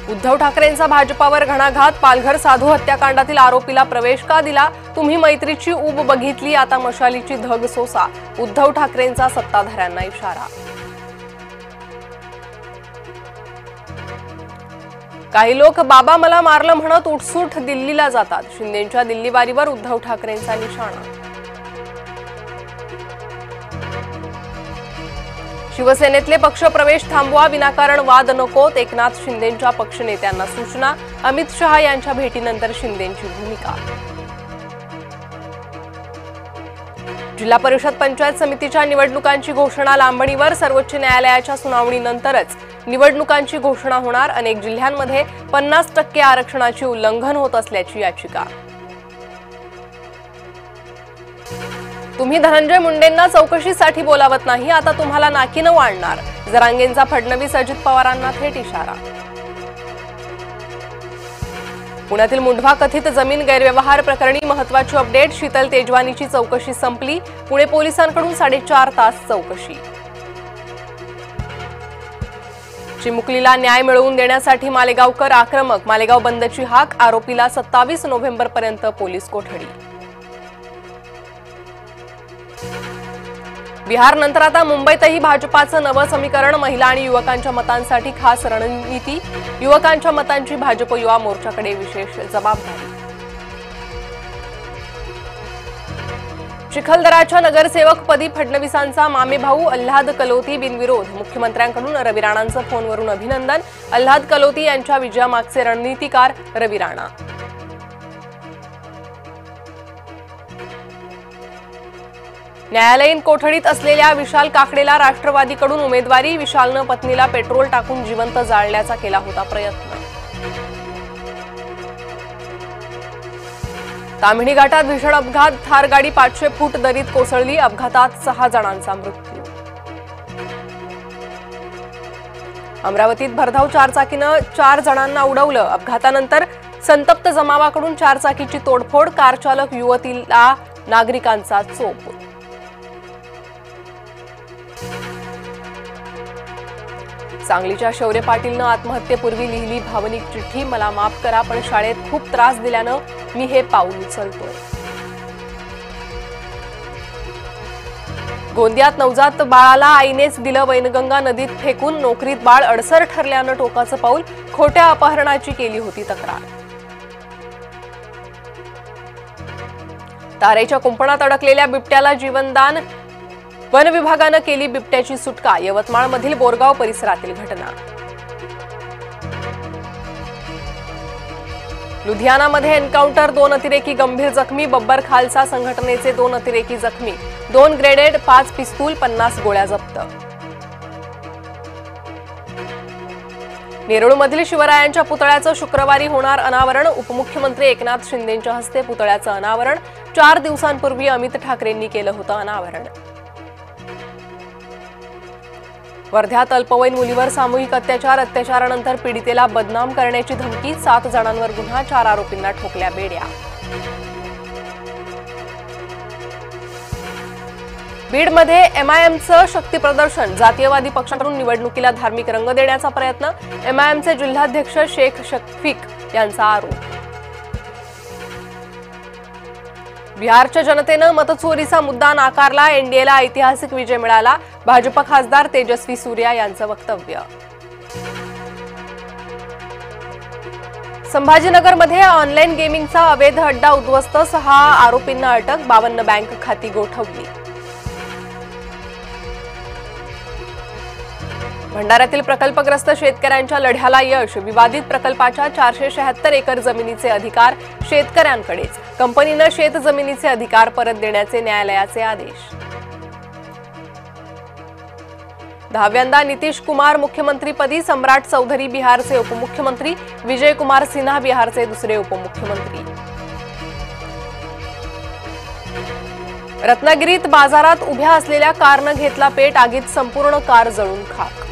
उद्धव ठाकरेंचा भाजपावर घणाघात। पालघर साधू हत्याकांडातील आरोपीला प्रवेश का दिला? तुम्ही मैत्रीची ऊब बघितली, आता मशालीची धग सोसा। उद्धव ठाकरेंचा सत्ताधाऱ्यांना इशारा। काही लोक बाबा मला मारलं म्हणत उठसूट दिल्लीला जातात। शिंदेंच्या दिल्लीवारीवर उद्धव ठाकरेंचा निशाणा। शिवसेनेतले पक्षप्रवेश थांबवा, विनाकारण वाद नकोत। एकनाथ शिंदेंच्या पक्षनेत्यांना सूचना। अमित शहा यांच्या भेटीनंतर शिंदेंची भूमिका। जिल्हा परिषद पंचायत समितीच्या निवडणुकांची घोषणा लांबणीवर। सर्वोच्च न्यायालयाच्या सुनावणीनंतरच निवडणुकांची घोषणा होणार। अनेक जिल्ह्यांमध्ये 50% आरक्षणाची उल्लंघन होत असल्याची याचिका। तुम्ही धनंजय मुंडेंना चौकशीसाठी बोलावत नाही, आता तुम्हाला नाकीनं वाढणार। जरांगेंचा फडणवीस अजित पवारांना थेट इशारा। पुण्यातील मुंढवा कथित जमीन गैरव्यवहार प्रकरणी महत्त्वाची अपडेट। शीतल तेजवानीची चौकशी संपली। पुणे पोलिसांकडून 4.5 तास चौकशी। चिमुकलीला न्याय मिळवून देण्यासाठी मालेगावकर आक्रमक। मालेगाव बंदची हाक। आरोपीला 27 नोव्हेंबरपर्यंत पोलीस कोठडी। बिहारनंतर आता मुंबईतही भाजपाचं नवं समीकरण। महिला आणि युवकांच्या मतांसाठी खास रणनीती। युवकांच्या मतांची भाजप युवा मोर्चाकडे विशेष जबाबदारी। चिखलदराच्या नगरसेवकपदी फडणवीसांचा मामेभाऊ अल्हाद कलोती बिनविरोध। मुख्यमंत्र्यांकडून रवी राणांचं फोनवरून अभिनंदन। अल्हाद कलोती यांच्या विजयामागचे रणनीतिकार रवी राणा। न्यायालयीन कोठडीत असलेल्या विशाल काकडेला राष्ट्रवादीकडून उमेदवारी। विशालनं पत्नीला पेट्रोल टाकून जिवंत जाळण्याचा केला होता प्रयत्न। ताम्हिणी घाटात भीषण अपघात। थार गाडी 500 फूट दरीत कोसळली। अपघातात 6 जणांचा मृत्यू। अमरावतीत भरधाव चारचाकीनं 4 जणांना उडवलं। अपघातानंतर संतप्त जमावाकडून चारचाकीची तोडफोड। कार चालक युवतीला नागरिकांचा चोप। सांगलीच्या शौर्य पाटीलनं आत्महत्येपूर्वी लिहिली भावनिक चिठ्ठी। मला माफ करा, पण शाळेत खूप त्रास दिल्यानं मी हे पाऊल उचलतोय। गोंदियात नवजात बाळाला आईनेच दिलं वैनगंगा नदीत फेकून। नोकरीत बाळ अडसर ठरल्यानं टोकाचं पाऊल। खोट्या अपहरणाची केली होती तक्रार। तारेच्या कुंपणात अडकलेल्या बिबट्याला जीवनदान। वन विभागानं केली बिबट्याची सुटका। यवतमाळमधील बोरगाव परिसरातील घटना। लुधियानामध्ये एन्काउंटर। 2 अतिरेकी गंभीर जखमी। बब्बर खालसा संघटनेचे 2 अतिरेकी जखमी। 2 ग्रेनेड, 5 पिस्तूल, 50 गोळ्या जप्त। नेरूळमधील शिवरायांच्या पुतळ्याचं शुक्रवारी होणार अनावरण। उपमुख्यमंत्री एकनाथ शिंदेंच्या हस्ते पुतळ्याचं अनावरण। 4 दिवसांपूर्वी अमित ठाकरेंनी केलं होतं अनावरण। वर्ध्यात अल्पवयीन मुलीवर सामूहिक अत्याचार। अत्याचारानंतर पीडितेला बदनाम करण्याची धमकी। 7 जणांवर गुन्हा। 4 आरोपींना ठोकल्या बेड्या। बीडमध्ये एमआयएमचं शक्ती प्रदर्शन। जातीयवादी पक्षाकडून निवडणुकीला धार्मिक रंग देण्याचा प्रयत्न। एमआयएमचे जिल्हाध्यक्ष शेख शफीक यांचा आरोप। बिहारच्या जनतेनं मतचोरीचा मुद्दा नाकारला। एनडीएला ऐतिहासिक विजय मिळाला। भाजप खासदार तेजस्वी सूर्या यांचं वक्तव्य। संभाजीनगरमध्ये ऑनलाईन गेमिंगचा अवैध अड्डा उद्ध्वस्त। 6 आरोपींना अटक। 52 बँक खाती गोठवली। भंडाऱ्यातील प्रकल्पग्रस्त शेतकऱ्यांच्या लढ्याला यश। विवादित प्रकल्पाच्या 476 एकर जमिनीचे अधिकार शेतकऱ्यांकडेच। कंपनीनं शेत जमिनीचे अधिकार परत देण्याचे न्यायालयाचे आदेश। 10व्यांदा नितीश कुमार मुख्यमंत्रीपदी। सम्राट चौधरी बिहारचे उपमुख्यमंत्री। विजय कुमार सिन्हा बिहारचे दुसरे उपमुख्यमंत्री। रत्नागिरीत बाजारात उभ्या असलेल्या कारनं घेतला पेट। आगीत संपूर्ण कार जळून खाक।